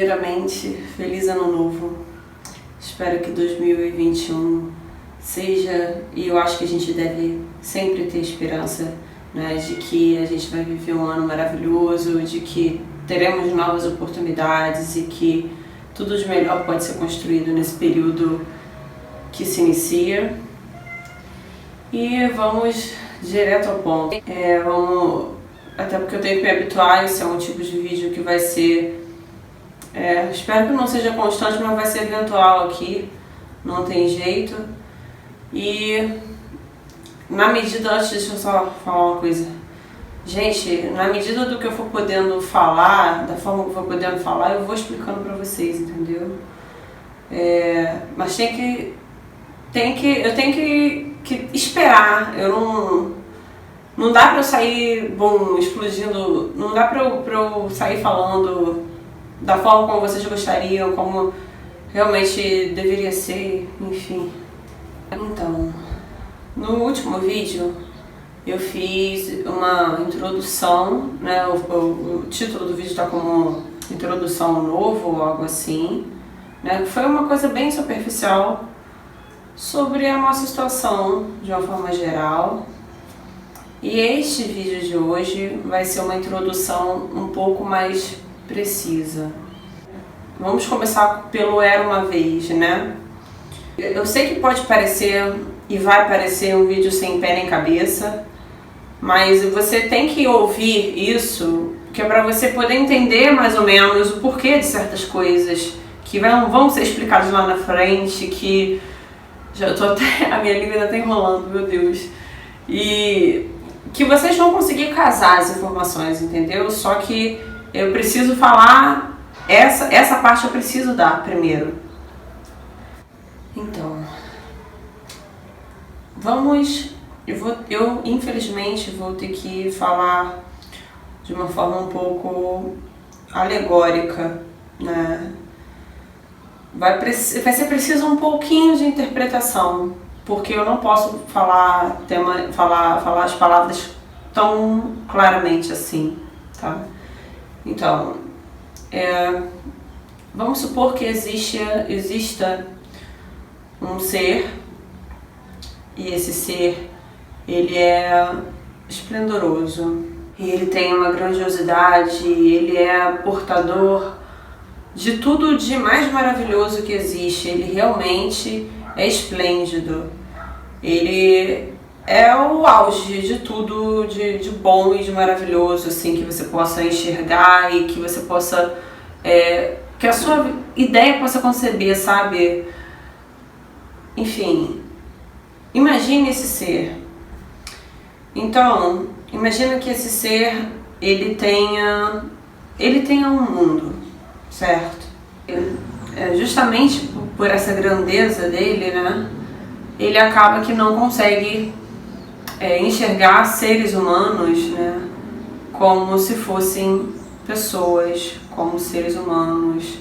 Primeiramente, feliz ano novo. Espero que 2021 seja, e eu acho que a gente deve sempre ter esperança, né, de que a gente vai viver um ano maravilhoso, de que teremos novas oportunidades e que tudo de melhor pode ser construído nesse período que se inicia. E vamos direto ao ponto. Até porque eu tenho que me habituar, esse é um tipo de vídeo que vai ser, espero que não seja constante, mas vai ser eventual aqui, não tem jeito. E na medida, deixa eu só falar uma coisa. Gente, na medida do que eu for podendo falar, da forma que eu for podendo falar, eu vou explicando pra vocês, entendeu? Mas eu tenho que esperar. Não dá pra eu sair, explodindo, não dá pra eu sair falando da forma como vocês gostariam, como realmente deveria ser, enfim. Então, no último vídeo eu fiz uma introdução, né? O título do vídeo tá como Introdução Novo ou algo assim, né? Foi uma coisa bem superficial sobre a nossa situação de uma forma geral. E este vídeo de hoje vai ser uma introdução um pouco mais precisa. Vamos começar pelo Era Uma Vez, né? Eu sei que pode parecer e vai parecer um vídeo sem pé nem cabeça, mas você tem que ouvir isso, que é para você poder entender mais ou menos o porquê de certas coisas que vão ser explicadas lá na frente, que já tô até, a minha língua ainda tá enrolando, meu Deus. E que vocês vão conseguir casar as informações, entendeu? Só que eu preciso falar, essa parte eu preciso dar primeiro. Então, eu infelizmente vou ter que falar de uma forma um pouco alegórica, né? Vai ser preciso um pouquinho de interpretação, porque eu não posso falar as palavras tão claramente assim, tá? Então, vamos supor que exista um ser, e esse ser, ele é esplendoroso, e ele tem uma grandiosidade, ele é portador de tudo de mais maravilhoso que existe. Ele realmente é esplêndido, ele é o auge de tudo de bom e de maravilhoso, assim, que você possa enxergar e que você possa, que a sua ideia possa conceber, sabe? Enfim, imagine esse ser. Então, imagina que esse ser, ele tenha um mundo, certo? Justamente por essa grandeza dele, né? Ele acaba que não consegue enxergar seres humanos, né, como se fossem pessoas, como seres humanos.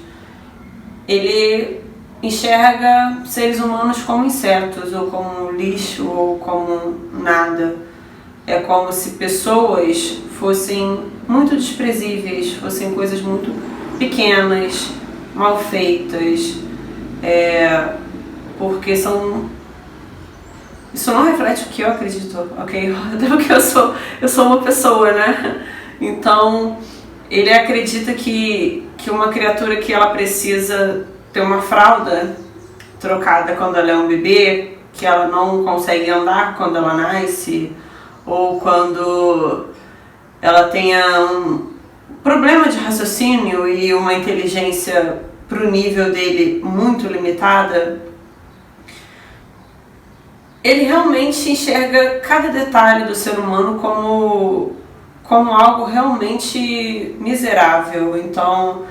Ele enxerga seres humanos como insetos, ou como lixo, ou como nada. É como se pessoas fossem muito desprezíveis, fossem coisas muito pequenas, mal feitas, porque isso não reflete o que eu acredito, ok? Até porque eu sou uma pessoa, né? Então, ele acredita que uma criatura que ela precisa ter uma fralda trocada quando ela é um bebê, que ela não consegue andar quando ela nasce, ou quando ela tenha um problema de raciocínio e uma inteligência pro nível dele muito limitada, ele realmente enxerga cada detalhe do ser humano como algo realmente miserável. Então,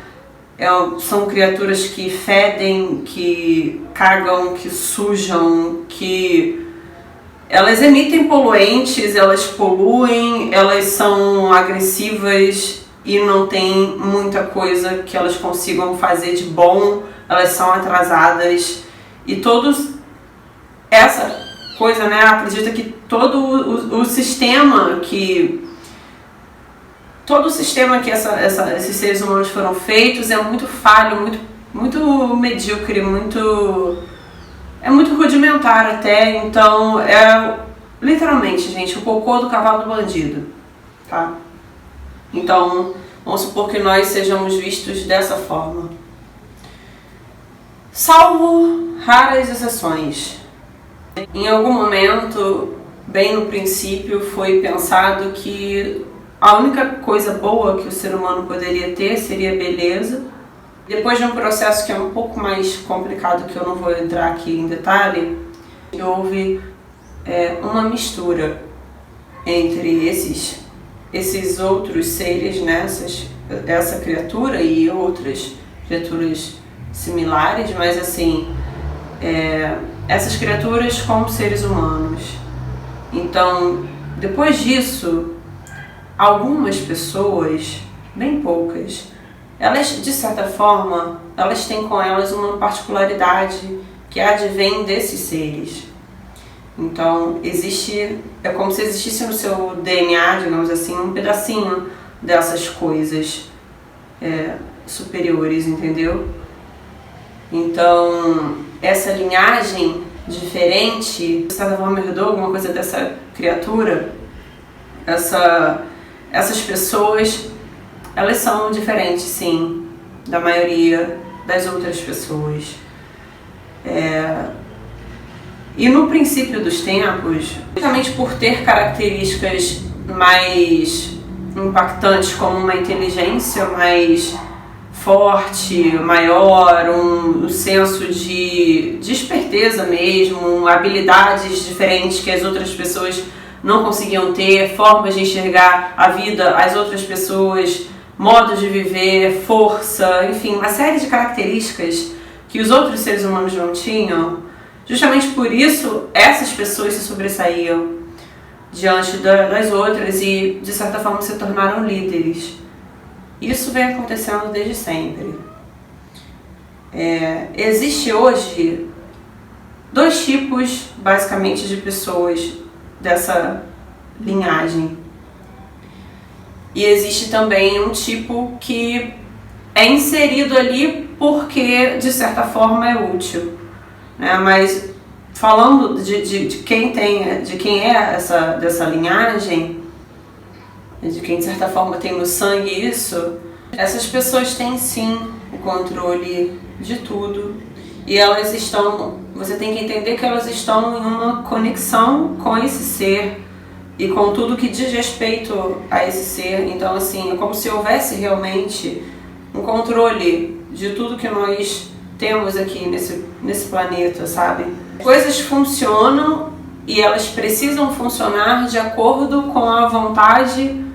são criaturas que fedem, que cagam, que sujam, que elas emitem poluentes, elas poluem, elas são agressivas e não tem muita coisa que elas consigam fazer de bom, elas são atrasadas e essa coisa, né, acredita que todo o sistema, que todo o sistema que esses seres humanos foram feitos é muito falho, muito medíocre, é muito rudimentar até, então é literalmente, gente, o cocô do cavalo do bandido, tá? Então, vamos supor que nós sejamos vistos dessa forma. Salvo raras exceções. Em algum momento, bem no princípio, foi pensado que a única coisa boa que o ser humano poderia ter seria beleza. Depois de um processo que é um pouco mais complicado, que eu não vou entrar aqui em detalhe, houve uma mistura entre esses outros seres, né? Essa criatura e outras criaturas similares, mas assim, essas criaturas com seres humanos. Então, depois disso, algumas pessoas, bem poucas, elas, de certa forma, elas têm com elas uma particularidade que advém desses seres. Então, é como se existisse no seu DNA, digamos assim, um pedacinho dessas coisas superiores, entendeu? Então, essa linhagem diferente, de certa forma, herdou alguma coisa dessa criatura. Essas pessoas, elas são diferentes, sim, da maioria das outras pessoas. E no princípio dos tempos, justamente por ter características mais impactantes, como uma inteligência mais forte, maior, um senso de esperteza mesmo, habilidades diferentes que as outras pessoas não conseguiam ter, formas de enxergar a vida, as outras pessoas, modos de viver, força, enfim, uma série de características que os outros seres humanos não tinham. Justamente por isso, essas pessoas se sobressaíam diante das outras e, de certa forma, se tornaram líderes. Isso vem acontecendo desde sempre. Existe hoje 2 tipos, basicamente, de pessoas dessa linhagem. E existe também um tipo que é inserido ali porque, de certa forma, é útil, né? Mas falando de quem é dessa linhagem, de quem de certa forma tem no sangue isso, essas pessoas têm sim o controle de tudo e elas você tem que entender que elas estão em uma conexão com esse ser e com tudo que diz respeito a esse ser. Então assim, é como se houvesse realmente um controle de tudo que nós temos aqui nesse planeta, sabe? Coisas funcionam e elas precisam funcionar de acordo com a vontade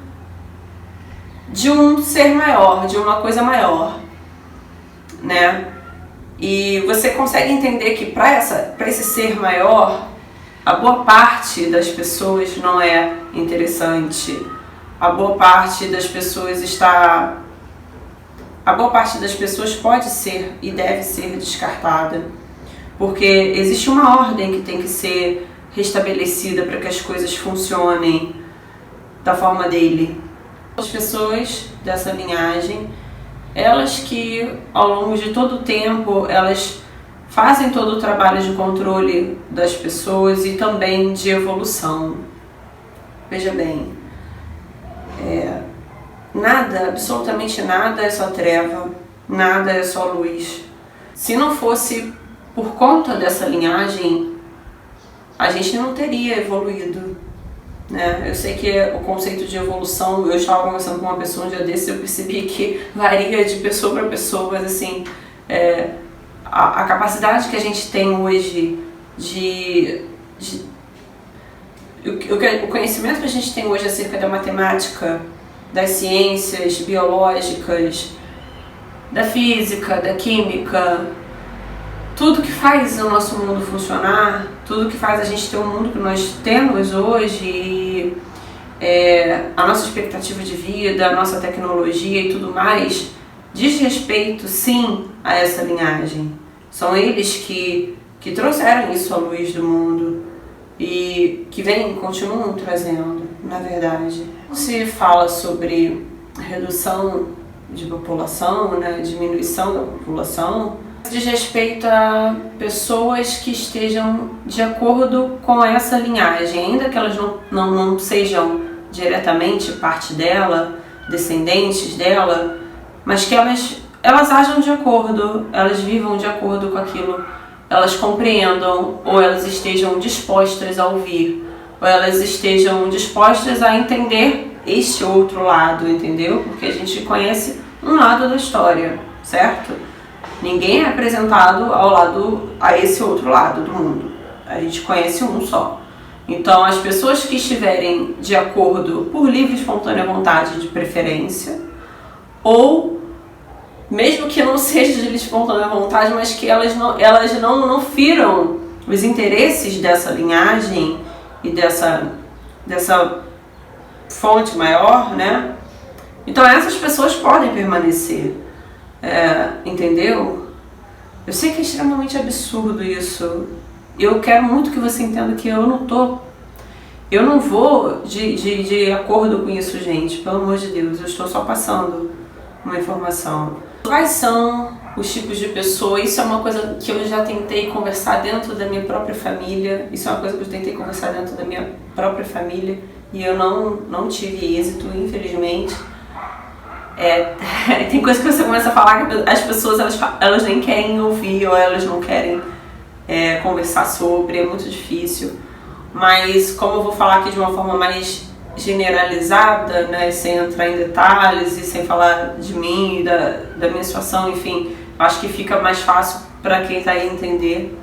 de um ser maior, de uma coisa maior, né? E você consegue entender que para esse ser maior, a boa parte das pessoas não é interessante. A boa parte das pessoas pode ser e deve ser descartada, porque existe uma ordem que tem que ser restabelecida para que as coisas funcionem da forma dele. As pessoas dessa linhagem, elas que ao longo de todo o tempo, elas fazem todo o trabalho de controle das pessoas e também de evolução. Veja bem, nada, absolutamente nada é só treva, nada é só luz. Se não fosse por conta dessa linhagem, a gente não teria evoluído, né? Eu sei que o conceito de evolução, eu estava conversando com uma pessoa um dia desses, eu percebi que varia de pessoa para pessoa, mas assim, a capacidade que a gente tem hoje o conhecimento que a gente tem hoje acerca da matemática, das ciências biológicas, da física, da química, tudo que faz o nosso mundo funcionar, tudo que faz a gente ter o mundo que nós temos hoje, a nossa expectativa de vida, a nossa tecnologia e tudo mais, diz respeito sim a essa linhagem. São eles que trouxeram isso à luz do mundo e que continuam trazendo, na verdade. Se fala sobre redução de população, né, diminuição da população, diz respeito a pessoas que estejam de acordo com essa linhagem, ainda que elas não sejam diretamente parte dela, descendentes dela, mas que elas ajam de acordo, elas vivam de acordo com aquilo, elas compreendam, ou elas estejam dispostas a ouvir, ou elas estejam dispostas a entender este outro lado, entendeu? Porque a gente conhece um lado da história, certo? Ninguém é apresentado a esse outro lado do mundo. A gente conhece um só. Então, as pessoas que estiverem de acordo por livre e espontânea vontade de preferência, ou mesmo que não seja de livre e espontânea vontade, mas que elas não firam os interesses dessa linhagem e dessa fonte maior, né? Então, essas pessoas podem permanecer. Entendeu? Eu sei que é extremamente absurdo isso. Eu quero muito que você entenda que eu não vou de acordo com isso, gente. Pelo amor de Deus, eu estou só passando uma informação. Quais são os tipos de pessoas? Isso é uma coisa que eu já tentei conversar dentro da minha própria família. Isso é uma coisa que eu tentei conversar dentro da minha própria família e eu não tive êxito, infelizmente. Tem coisa que você começa a falar que as pessoas elas nem querem ouvir ou elas não querem conversar sobre, é muito difícil. Mas como eu vou falar aqui de uma forma mais generalizada, né, sem entrar em detalhes e sem falar de mim e da minha situação, enfim, acho que fica mais fácil para quem está aí entender.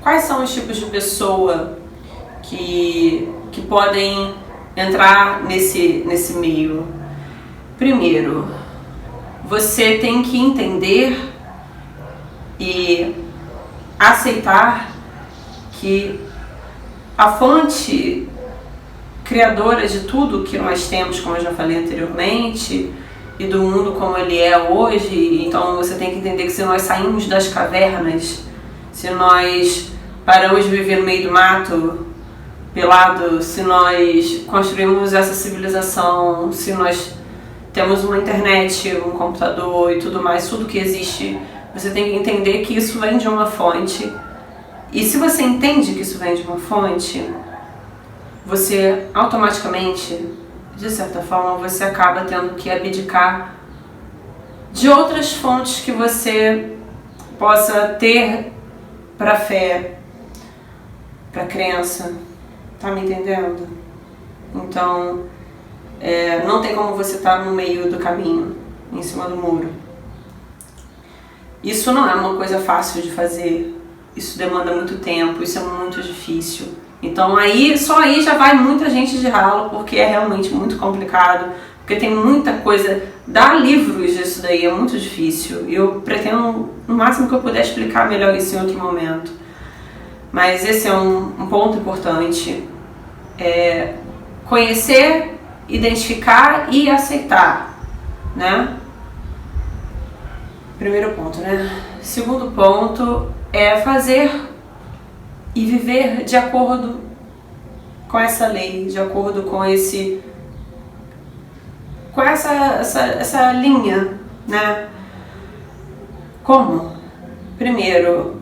Quais são os tipos de pessoa que podem entrar nesse meio? Primeiro, você tem que entender e aceitar que a fonte criadora de tudo que nós temos, como eu já falei anteriormente, e do mundo como ele é hoje, então você tem que entender que se nós saímos das cavernas, se nós paramos de viver no meio do mato, pelado, se nós construímos essa civilização, se nós temos uma internet, um computador e tudo mais, tudo que existe, você tem que entender que isso vem de uma fonte. E se você entende que isso vem de uma fonte, você automaticamente, de certa forma, você acaba tendo que abdicar de outras fontes que você possa ter para fé, para crença. Tá me entendendo? Então, não tem como você estar no meio do caminho, em cima do muro. Isso não é uma coisa fácil de fazer. Isso demanda muito tempo, isso é muito difícil. Então só aí já vai muita gente de ralo, porque é realmente muito complicado, porque tem muita coisa, dar livros disso daí é muito difícil. Eu pretendo, no máximo que eu puder, explicar melhor isso em outro momento. Mas esse é um ponto importante. Conhecer, identificar e aceitar, né? Primeiro ponto, né? Segundo ponto é fazer e viver de acordo com essa lei, de acordo com essa linha, né? Como? Primeiro,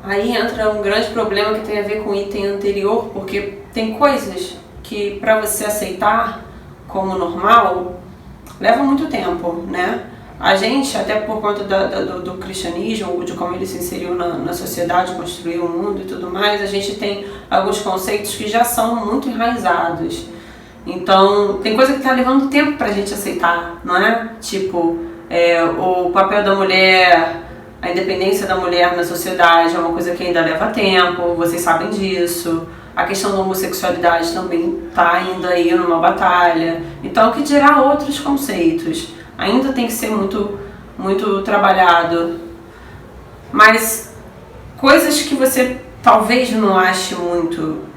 aí entra um grande problema que tem a ver com o item anterior, porque tem coisas que para você aceitar como normal leva muito tempo, né? A gente, até por conta do cristianismo, de como ele se inseriu na sociedade, construiu o mundo e tudo mais, a gente tem alguns conceitos que já são muito enraizados. Então, tem coisa que está levando tempo pra gente aceitar, não é? Tipo, o papel da mulher, a independência da mulher na sociedade é uma coisa que ainda leva tempo, vocês sabem disso. A questão da homossexualidade também está ainda aí numa batalha. Então, o que dirá outros conceitos? Ainda tem que ser muito, muito trabalhado. Mas coisas que você talvez não ache muito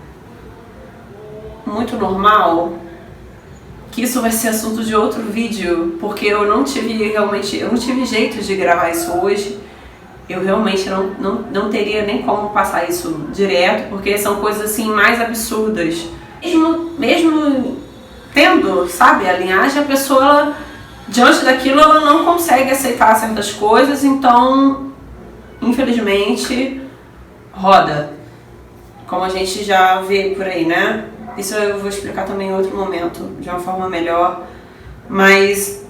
normal, que isso vai ser assunto de outro vídeo, porque eu não tive jeito de gravar isso hoje. Eu realmente não teria nem como passar isso direto, porque são coisas assim mais absurdas. Mesmo tendo, sabe, a linhagem, a pessoa, ela, diante daquilo, ela não consegue aceitar certas coisas, então, infelizmente, roda. Como a gente já vê por aí, né? Isso eu vou explicar também em outro momento, de uma forma melhor. Mas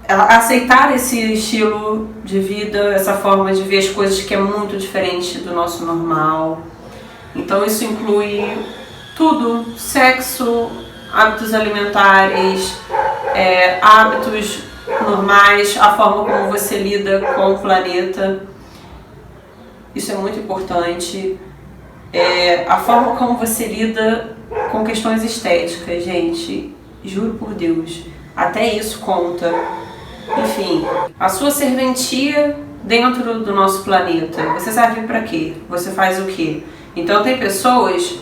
aceitar esse estilo de vida, essa forma de ver as coisas que é muito diferente do nosso normal. Então isso inclui tudo: sexo, hábitos alimentares, hábitos normais, a forma como você lida com o planeta. Isso é muito importante. A forma como você lida com questões estéticas, gente, juro por Deus, até isso conta. Enfim, a sua serventia dentro do nosso planeta, você serve para quê? Você faz o quê? Então tem pessoas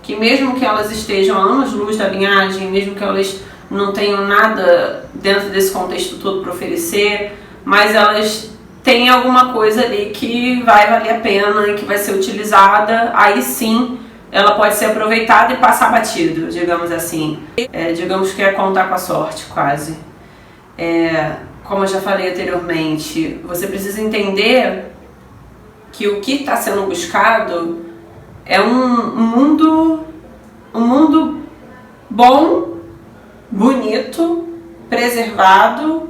que, mesmo que elas estejam a anos-luz da linhagem, mesmo que elas não tenham nada dentro desse contexto todo para oferecer, mas elas têm alguma coisa ali que vai valer a pena e que vai ser utilizada, aí sim ela pode ser aproveitada e passar batido, digamos assim. Digamos que é contar com a sorte, quase. Como eu já falei anteriormente, você precisa entender que o que está sendo buscado é um mundo bom, bonito, preservado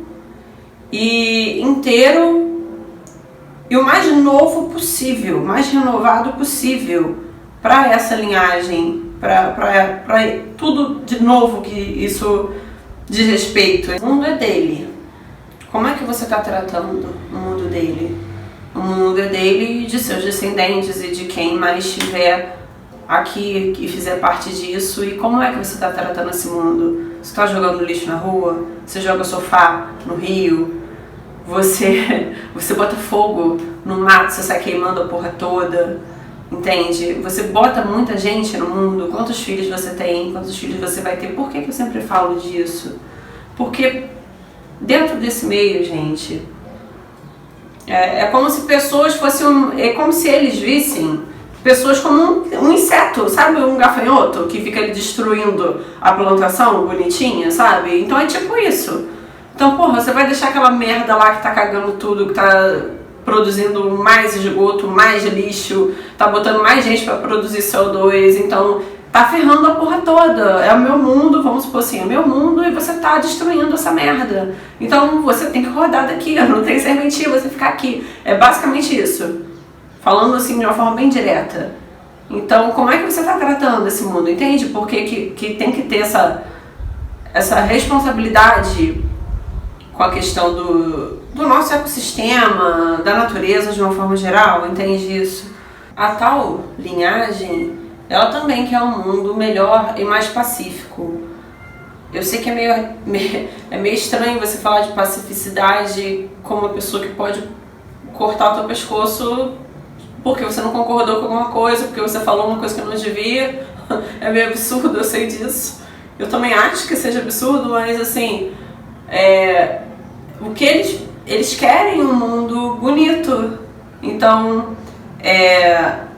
e inteiro, e o mais novo possível, mais renovado possível para essa linhagem, para tudo de novo que isso diz respeito. O mundo é dele. Como é que você está tratando o mundo dele? O mundo é dele e de seus descendentes e de quem mais estiver aqui e fizer parte disso. E como é que você está tratando esse mundo? Você está jogando lixo na rua? Você joga sofá no rio? Você bota fogo no mato, você sai queimando a porra toda, entende? Você bota muita gente no mundo. Quantos filhos você tem? Quantos filhos você vai ter? Por que eu sempre falo disso? Porque dentro desse meio, gente, é como se pessoas fossem... É como se eles vissem pessoas como um inseto, sabe? Um gafanhoto que fica ali destruindo a plantação bonitinha, sabe? Então é tipo isso. Então, porra, você vai deixar aquela merda lá que tá cagando tudo, que tá produzindo mais esgoto, mais lixo, tá botando mais gente pra produzir CO2, então tá ferrando a porra toda. É o meu mundo, vamos supor assim, é o meu mundo e você tá destruindo essa merda. Então você tem que rodar daqui, não tem serventia você ficar aqui. É basicamente isso. Falando assim de uma forma bem direta. Então, como é que você tá tratando esse mundo, entende? Porque que tem que ter essa responsabilidade com a questão do nosso ecossistema, da natureza de uma forma geral, entende isso? A tal linhagem, ela também quer um mundo melhor e mais pacífico. Eu sei que é meio estranho você falar de pacificidade como uma pessoa que pode cortar o teu pescoço porque você não concordou com alguma coisa, porque você falou uma coisa que não devia. É meio absurdo, eu sei disso. Eu também acho que seja absurdo, mas assim... o que eles querem um mundo bonito. Então,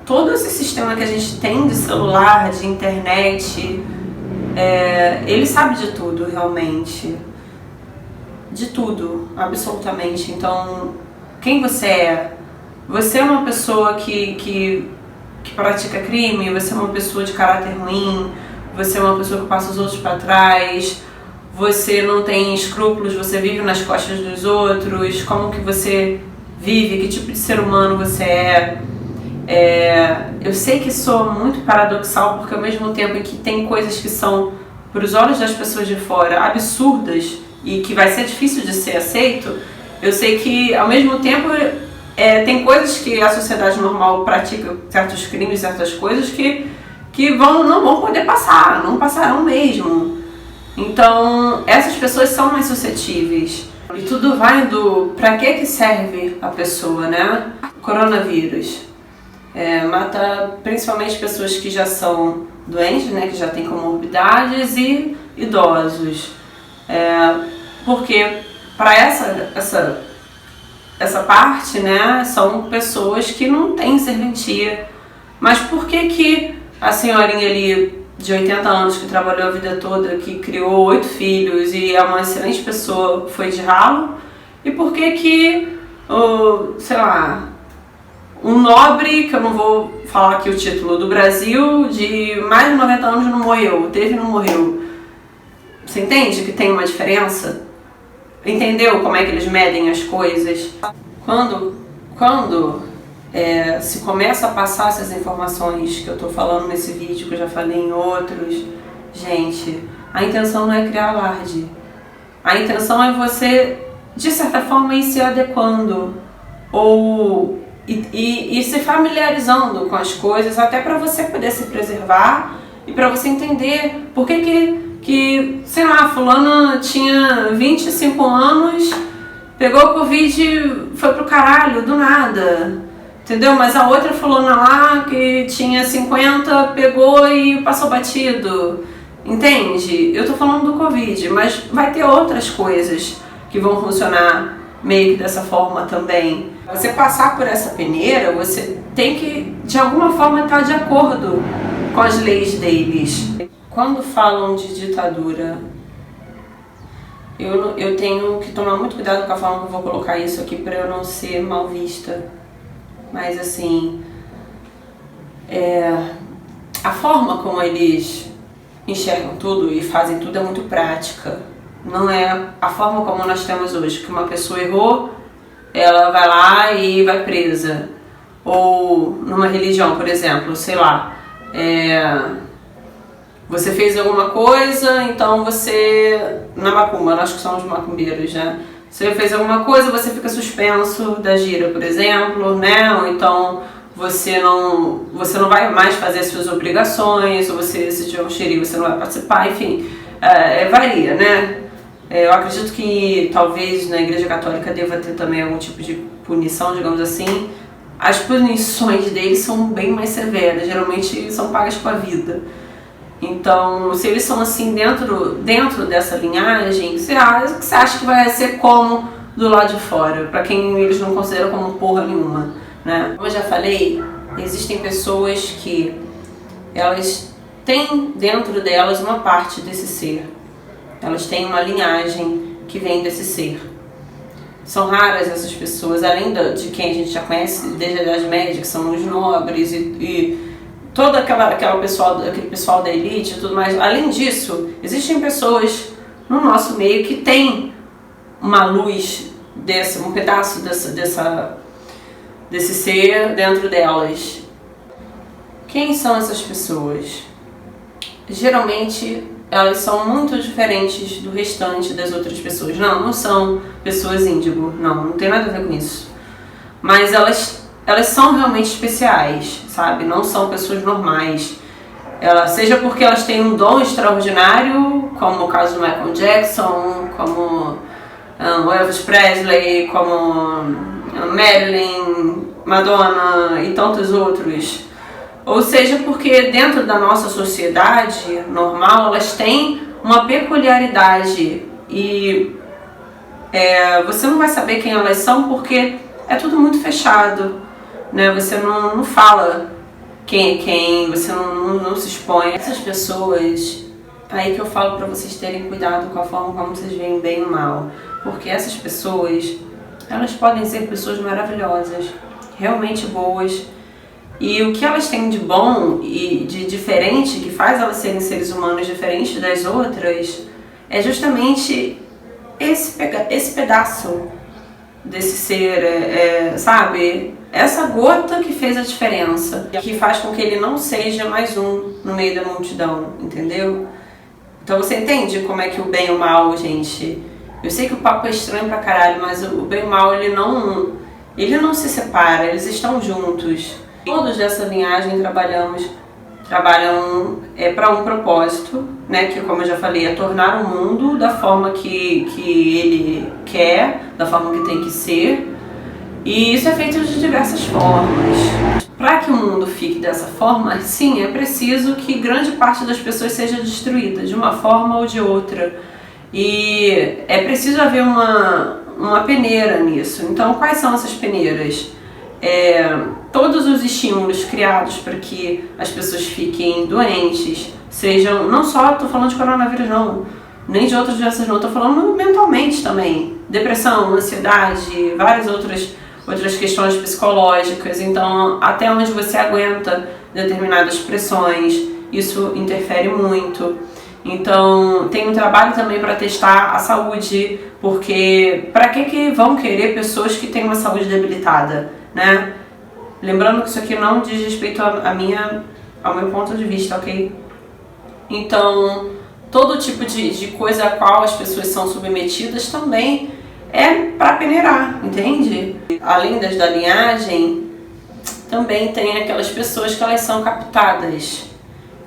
todo esse sistema que a gente tem de celular, de internet, ele sabe de tudo, realmente. De tudo, absolutamente. Então, quem você é? Você é uma pessoa que pratica crime? Você é uma pessoa de caráter ruim? Você é uma pessoa que passa os outros para trás? Você não tem escrúpulos, você vive nas costas dos outros? Como que você vive? Que tipo de ser humano você é? Eu sei que sou muito paradoxal, porque ao mesmo tempo em que tem coisas que são, para os olhos das pessoas de fora, absurdas e que vai ser difícil de ser aceito, eu sei que ao mesmo tempo tem coisas que a sociedade normal pratica, certos crimes, certas coisas que não vão poder passar, não passarão mesmo. Então, essas pessoas são mais suscetíveis. E tudo vai do pra que serve a pessoa, né? Coronavírus. Mata principalmente pessoas que já são doentes, né? Que já têm comorbidades, e idosos. Porque para essa parte, né? São pessoas que não têm serventia. Mas por que a senhorinha ali de 80 anos que trabalhou a vida toda, que criou 8 filhos e é uma excelente pessoa, foi de ralo? E por que que, sei lá, um nobre, que eu não vou falar aqui o título, do Brasil, de mais de 90 anos não morreu, teve e não morreu? Você entende que tem uma diferença? Entendeu como é que eles medem as coisas? Quando se começa a passar essas informações que eu estou falando nesse vídeo, que eu já falei em outros, gente, a intenção não é criar alarde. A intenção é você, de certa forma, ir se adequando e se familiarizando com as coisas, até para você poder se preservar e para você entender por que, sei lá, fulana tinha 25 anos, pegou o Covid e foi pro caralho, do nada, entendeu? Mas a outra fulana lá, que tinha 50, pegou e passou batido, entende? Eu tô falando do Covid, mas vai ter outras coisas que vão funcionar meio que dessa forma também. Você passar por essa peneira, você tem que, de alguma forma, estar de acordo com as leis deles. Quando falam de ditadura, eu tenho que tomar muito cuidado com a forma que eu vou colocar isso aqui para eu não ser mal vista. Mas assim, a forma como eles enxergam tudo e fazem tudo é muito prática. Não é a forma como nós temos hoje, que uma pessoa errou, ela vai lá e vai presa. Ou numa religião, por exemplo, sei lá, você fez alguma coisa, então você, na macumba, nós que somos macumbeiros, né? Você fez alguma coisa, você fica suspenso da gira, por exemplo, né? Ou então você não vai mais fazer as suas obrigações, ou você, se tiver um xerife, você não vai participar, enfim, varia, né? Eu acredito que talvez na Igreja Católica deva ter também algum tipo de punição, digamos assim. As punições deles são bem mais severas, geralmente são pagas com a vida. Então, se eles são assim dentro dessa linhagem, você acha que vai ser como do lado de fora, para quem eles não consideram como porra nenhuma, né? Como eu já falei, existem pessoas que elas têm dentro delas uma parte desse ser. Elas têm uma linhagem que vem desse ser. São raras essas pessoas, além de quem a gente já conhece desde a Idade Média, que são os nobres e todo aquele pessoal da elite e tudo mais. Além disso, existem pessoas no nosso meio que têm uma luz um pedaço desse ser dentro delas. Quem são essas pessoas? Geralmente elas são muito diferentes do restante das outras pessoas. Não são pessoas índigo, não tem nada a ver com isso. Mas elas são realmente especiais, sabe? Não são pessoas normais. Seja porque elas têm um dom extraordinário, como o caso do Michael Jackson, como o Elvis Presley, como Marilyn, Madonna e tantos outros. Ou seja porque dentro da nossa sociedade normal, elas têm uma peculiaridade e você não vai saber quem elas são porque é tudo muito fechado. Né? Você não fala quem é quem, você não se expõe. Essas pessoas, aí que eu falo pra vocês terem cuidado com a forma como vocês veem bem ou mal. Porque essas pessoas, elas podem ser pessoas maravilhosas, realmente boas. E o que elas têm de bom e de diferente, que faz elas serem seres humanos diferentes das outras, é justamente esse pedaço desse ser, sabe? Essa gota que fez a diferença, que faz com que ele não seja mais um no meio da multidão, entendeu? Então você entende como é que o bem e o mal, gente... Eu sei que o papo é estranho pra caralho, mas o bem e o mal, ele não se separa, eles estão juntos. Todos dessa linhagem trabalham para um propósito, né? Que, como eu já falei, é tornar o mundo da forma que ele quer, da forma que tem que ser. E isso é feito de diversas formas. Para que o mundo fique dessa forma, sim, é preciso que grande parte das pessoas seja destruída, de uma forma ou de outra. E é preciso haver uma peneira nisso. Então, quais são essas peneiras? Todos os estímulos criados para que as pessoas fiquem doentes, sejam, não só tô falando de coronavírus não, nem de outras doenças não, tô falando mentalmente também, depressão, ansiedade, várias outras questões psicológicas. Então, até onde você aguenta determinadas pressões, isso interfere muito. Então, tem um trabalho também para testar a saúde, porque para que vão querer pessoas que têm uma saúde debilitada, né? Lembrando que isso aqui não diz respeito ao meu ponto de vista, ok? Então, todo tipo de coisa a qual as pessoas são submetidas também é para peneirar, entende? Além das da linhagem, também tem aquelas pessoas que elas são captadas.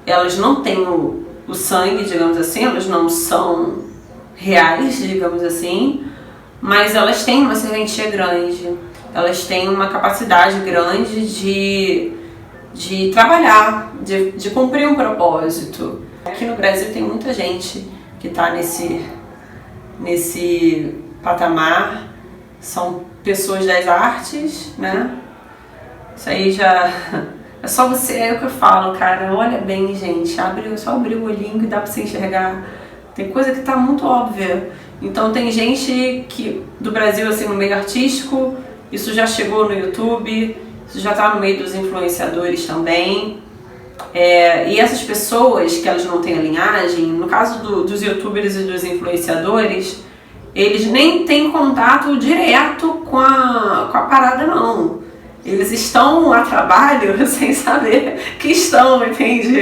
Elas não têm o sangue, digamos assim, elas não são reais, digamos assim, mas elas têm uma serventia grande, elas têm uma capacidade grande de trabalhar, de cumprir um propósito. Aqui no Brasil tem muita gente que está nesse patamar, são pessoas das artes, né? Isso aí já... É só você, é o que eu falo, cara, olha bem, gente, só abrir o olhinho que dá pra você enxergar. Tem coisa que tá muito óbvia. Então tem gente do Brasil, assim, no meio artístico, isso já chegou no YouTube, isso já tá no meio dos influenciadores também. E essas pessoas que elas não têm a linhagem, no caso dos youtubers e dos influenciadores, eles nem têm contato direto com a parada, não. Eles estão a trabalho sem saber que estão, entende?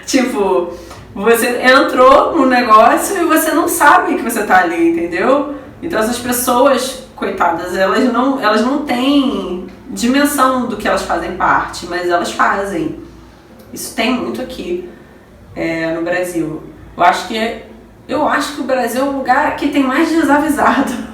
Tipo, você entrou no negócio e você não sabe que você tá ali, entendeu? Então essas pessoas, coitadas, elas não têm dimensão do que elas fazem parte, mas elas fazem. Isso tem muito aqui no Brasil. Eu acho que o Brasil é o lugar que tem mais desavisado.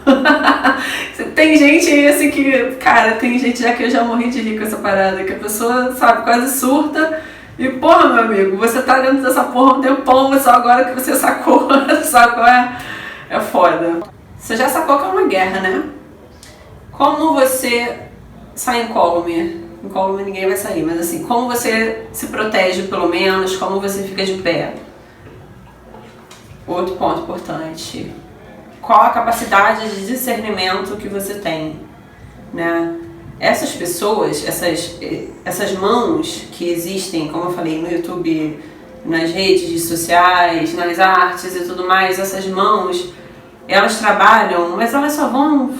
Tem gente assim que, cara, tem gente já que eu já morri de rir com essa parada, que a pessoa, sabe, quase surta. E porra, meu amigo, você tá dentro dessa porra um tempão, mas só agora que você sacou, sabe qual é? É foda. Você já sacou que é uma guerra, né? Como você sai incólume? Incólume ninguém vai sair, mas assim, como você se protege pelo menos, como você fica de pé? Outro ponto importante. Qual a capacidade de discernimento que você tem, né? Essas pessoas, essas mãos que existem, como eu falei, no YouTube, nas redes sociais, nas artes e tudo mais, essas mãos, elas trabalham, mas elas só vão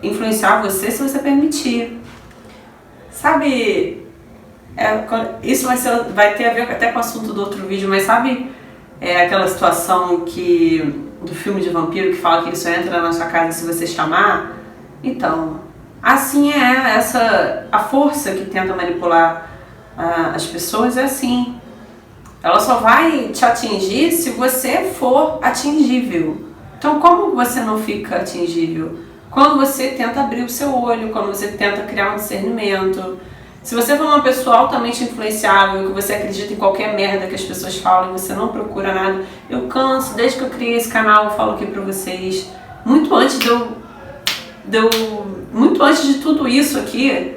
influenciar você se você permitir. Sabe, isso vai ter a ver até com o assunto do outro vídeo, mas sabe aquela situação do filme de vampiro que fala que ele só entra na sua casa se você chamar? Então, assim a força que tenta manipular as pessoas é assim. Ela só vai te atingir se você for atingível. Então, como você não fica atingível? Quando você tenta abrir o seu olho, quando você tenta criar um discernimento. Se você for uma pessoa altamente influenciável, que você acredita em qualquer merda que as pessoas falam e você não procura nada, eu canso, desde que eu criei esse canal, eu falo aqui pra vocês, muito antes de tudo isso aqui,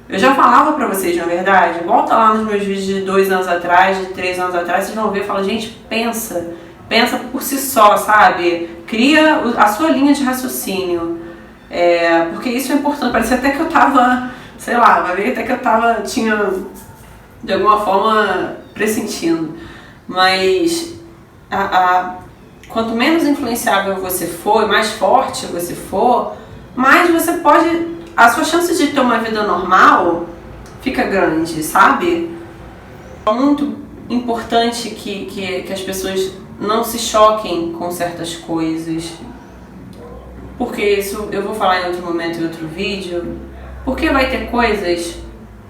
eu já falava pra vocês, na verdade. Volta lá nos meus vídeos de 2 anos atrás, de 3 anos atrás, vocês vão ver e falam, gente, pensa por si só, sabe? Cria a sua linha de raciocínio, porque isso é importante. Parece até que eu tava, sei lá, vai ver até que eu tinha de alguma forma pressentindo, mas quanto menos influenciável você for, mais forte você for, mais você pode, a sua chance de ter uma vida normal fica grande, sabe? É muito importante que as pessoas não se choquem com certas coisas, porque isso eu vou falar em outro momento, em outro vídeo, porque vai ter coisas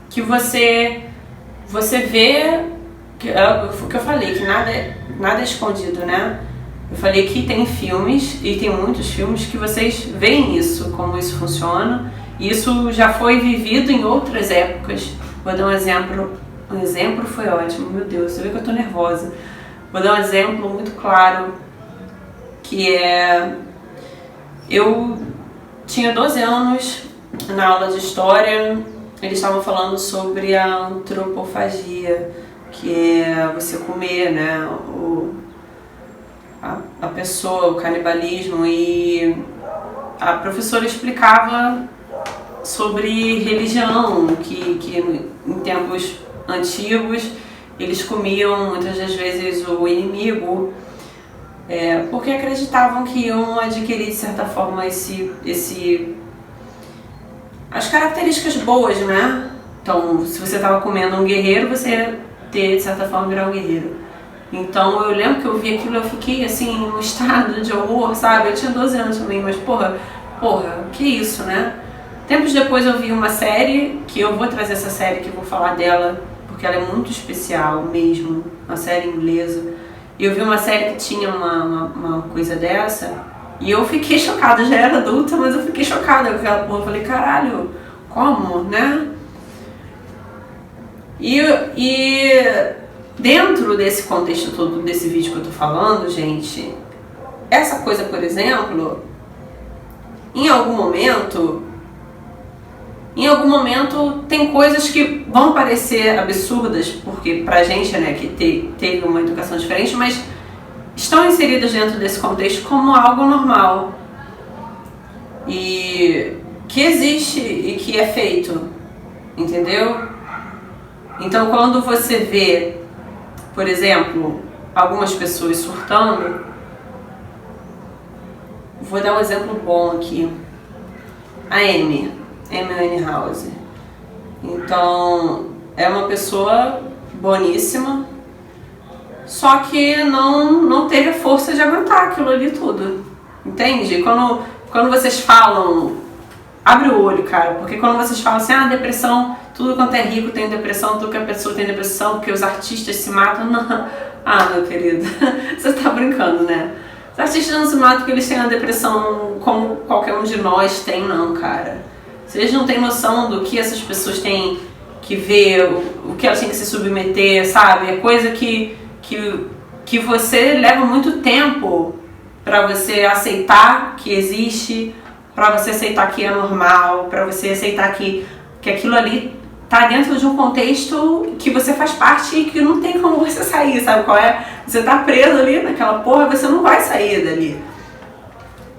que você vê, que eu falei, que nada é escondido, né? Eu falei que tem filmes, e tem muitos filmes, que vocês veem isso, como isso funciona, e isso já foi vivido em outras épocas. Vou dar um exemplo. Um exemplo foi ótimo, meu Deus, você vê que eu tô nervosa. Vou dar um exemplo muito claro, que eu tinha 12 anos, na aula de história, eles estavam falando sobre a antropofagia, que é você comer, né, a pessoa, o canibalismo, e a professora explicava sobre religião, que em tempos antigos eles comiam muitas das vezes o inimigo, porque acreditavam que iam adquirir de certa forma as características boas, né? Então, se você estava comendo um guerreiro, você ia ter de certa forma virar um guerreiro. Então eu lembro que eu vi aquilo, eu fiquei assim, num estado de horror, sabe? Eu tinha 12 anos também, mas porra, que isso, né? Tempos depois eu vi uma série, que eu vou trazer essa série, que eu vou falar dela, porque ela é muito especial mesmo, uma série inglesa. E eu vi uma série que tinha uma coisa dessa, e eu fiquei chocada, já era adulta, mas eu fiquei chocada com aquela porra, eu falei, caralho, como, né? E dentro desse contexto todo, desse vídeo que eu tô falando, gente, essa coisa, por exemplo, em algum momento tem coisas que vão parecer absurdas, porque pra gente, né, que teve uma educação diferente, mas estão inseridas dentro desse contexto como algo normal. E que existe e que é feito, entendeu? Então quando você vê, por exemplo, algumas pessoas surtando, vou dar um exemplo bom aqui. A Amy Winehouse. Então, é uma pessoa boníssima, só que não teve a força de aguentar aquilo ali tudo. Entende? Quando vocês falam, abre o olho, cara, porque quando vocês falam assim, depressão, tudo quanto é rico tem depressão, tudo que a pessoa tem depressão, porque os artistas se matam, não. Meu querido, você tá brincando, né? Os artistas não se matam porque eles têm a depressão como qualquer um de nós tem, não, cara. Vocês não têm noção do que essas pessoas têm que ver, o que elas têm que se submeter, sabe? É coisa que você leva muito tempo pra você aceitar que existe, pra você aceitar que é normal, pra você aceitar que aquilo ali tá dentro de um contexto que você faz parte e que não tem como você sair, sabe qual é? Você tá preso ali naquela porra, você não vai sair dali.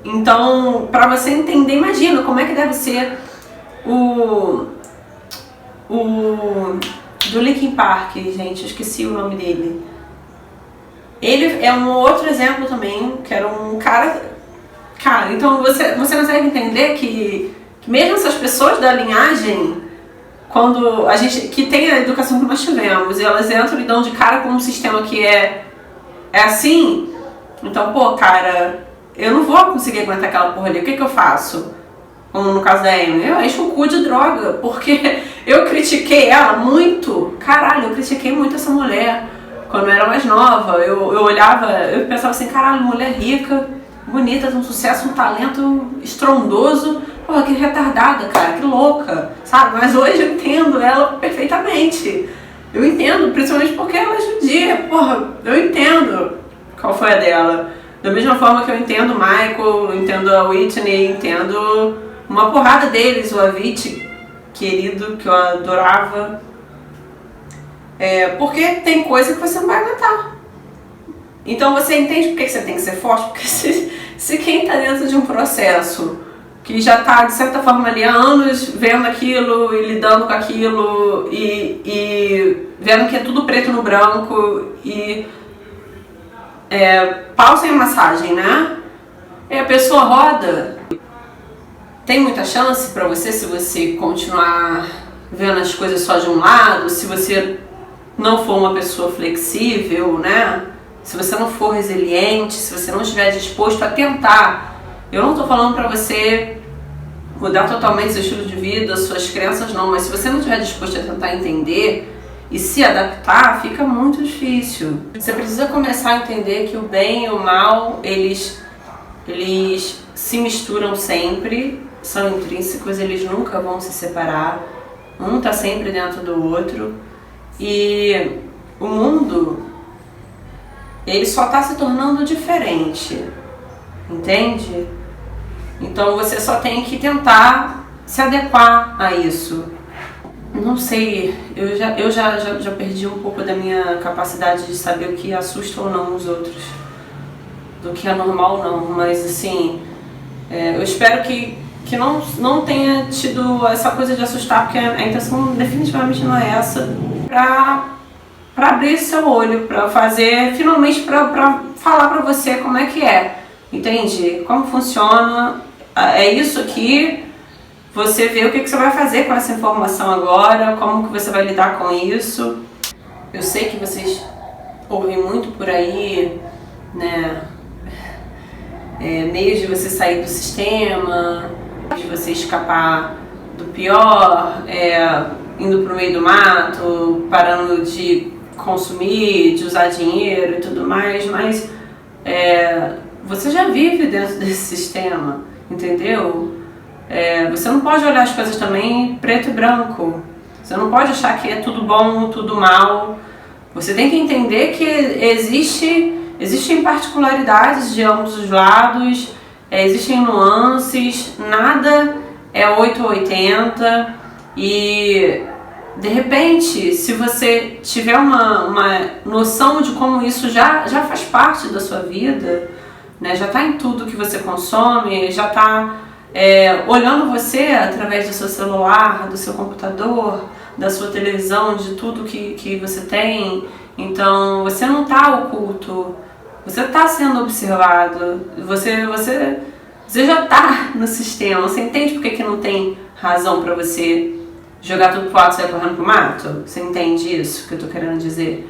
Então, pra você entender, imagina como é que deve ser o do Linkin Park, gente, eu esqueci o nome dele. Ele é um outro exemplo também, que era um cara, então você consegue entender que mesmo essas pessoas da linhagem, quando a gente, que tem a educação que nós tivemos, e elas entram e dão de cara com um sistema que é assim, então, cara, eu não vou conseguir aguentar aquela porra ali, o que eu faço? Como no caso da Amy, eu encho o cu de droga, porque eu critiquei ela muito, eu critiquei muito essa mulher, quando eu era mais nova, eu olhava, eu pensava assim, mulher rica, bonita, tem um sucesso, um talento estrondoso, porra, que retardada, cara, que louca, sabe? Mas hoje eu entendo ela perfeitamente. Eu entendo, principalmente porque ela é judia, porra, eu entendo qual foi a dela. Da mesma forma que eu entendo o Michael, eu entendo a Whitney, entendo uma porrada deles, o Avicii, querido, que eu adorava. Porque tem coisa que você não vai aguentar. Então você entende por que você tem que ser forte? Porque se quem está dentro de um processo que já está, de certa forma, ali há anos vendo aquilo e lidando com aquilo e vendo que é tudo preto no branco e pau sem massagem, né? E a pessoa roda. Tem muita chance para você, se você continuar vendo as coisas só de um lado, se você não for uma pessoa flexível, né? Se você não for resiliente, se você não estiver disposto a tentar. Eu não estou falando para você mudar totalmente seu estilo de vida, suas crenças, não, mas se você não estiver disposto a tentar entender e se adaptar, fica muito difícil. Você precisa começar a entender que o bem e o mal, eles se misturam sempre, são intrínsecos, eles nunca vão se separar, um está sempre dentro do outro, e o mundo, ele só está se tornando diferente, entende? Então você só tem que tentar se adequar a isso. não sei, eu já perdi um pouco da minha capacidade de saber o que assusta ou não os outros, do que é normal ou não, mas assim, eu espero que não tenha tido essa coisa de assustar, porque a intenção definitivamente não é essa, pra abrir seu olho, pra fazer, finalmente pra falar pra você como é que é, entende? Como funciona, é isso aqui, você vê o que você vai fazer com essa informação agora, como que você vai lidar com isso. Eu sei que vocês ouvem muito por aí, né, meios de você sair do sistema, de você escapar do pior, indo pro meio do mato, parando de consumir, de usar dinheiro e tudo mais, mas você já vive dentro desse sistema, entendeu? Você não pode olhar as coisas também preto e branco, você não pode achar que é tudo bom, tudo mal. Você tem que entender que existem particularidades de ambos os lados, existem nuances, nada é 8 ou 80 e de repente, se você tiver uma noção de como isso já faz parte da sua vida, né, já está em tudo que você consome, já está olhando você através do seu celular, do seu computador, da sua televisão, de tudo que você tem, então você não está oculto. Você está sendo observado, você já está no sistema, você entende por que não tem razão para você jogar tudo pro alto e sair correndo pro mato? Você entende isso que eu tô querendo dizer?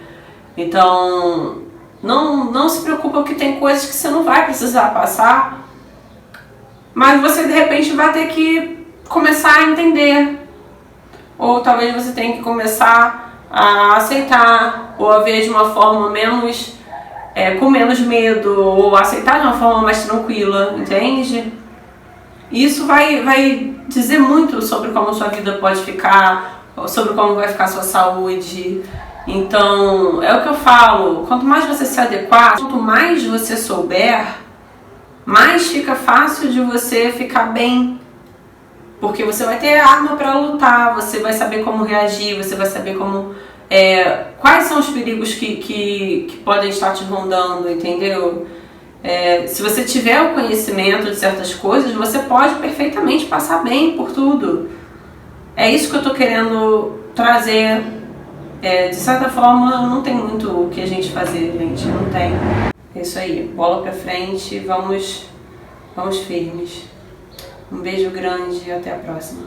Então, não se preocupa porque tem coisas que você não vai precisar passar, mas você de repente vai ter que começar a entender, ou talvez você tenha que começar a aceitar, ou a ver de uma forma com menos medo, ou aceitar de uma forma mais tranquila, entende? Isso vai dizer muito sobre como sua vida pode ficar, sobre como vai ficar a sua saúde. Então, é o que eu falo, quanto mais você se adequar, quanto mais você souber, mais fica fácil de você ficar bem. Porque você vai ter arma para lutar, você vai saber como reagir, você vai saber como... quais são os perigos que podem estar te rondando, entendeu? Se você tiver o conhecimento de certas coisas, você pode perfeitamente passar bem por tudo. É isso que eu tô querendo trazer. De certa forma, não tem muito o que a gente fazer, gente, não tem. É isso aí, bola pra frente, vamos firmes. Um beijo grande e até a próxima.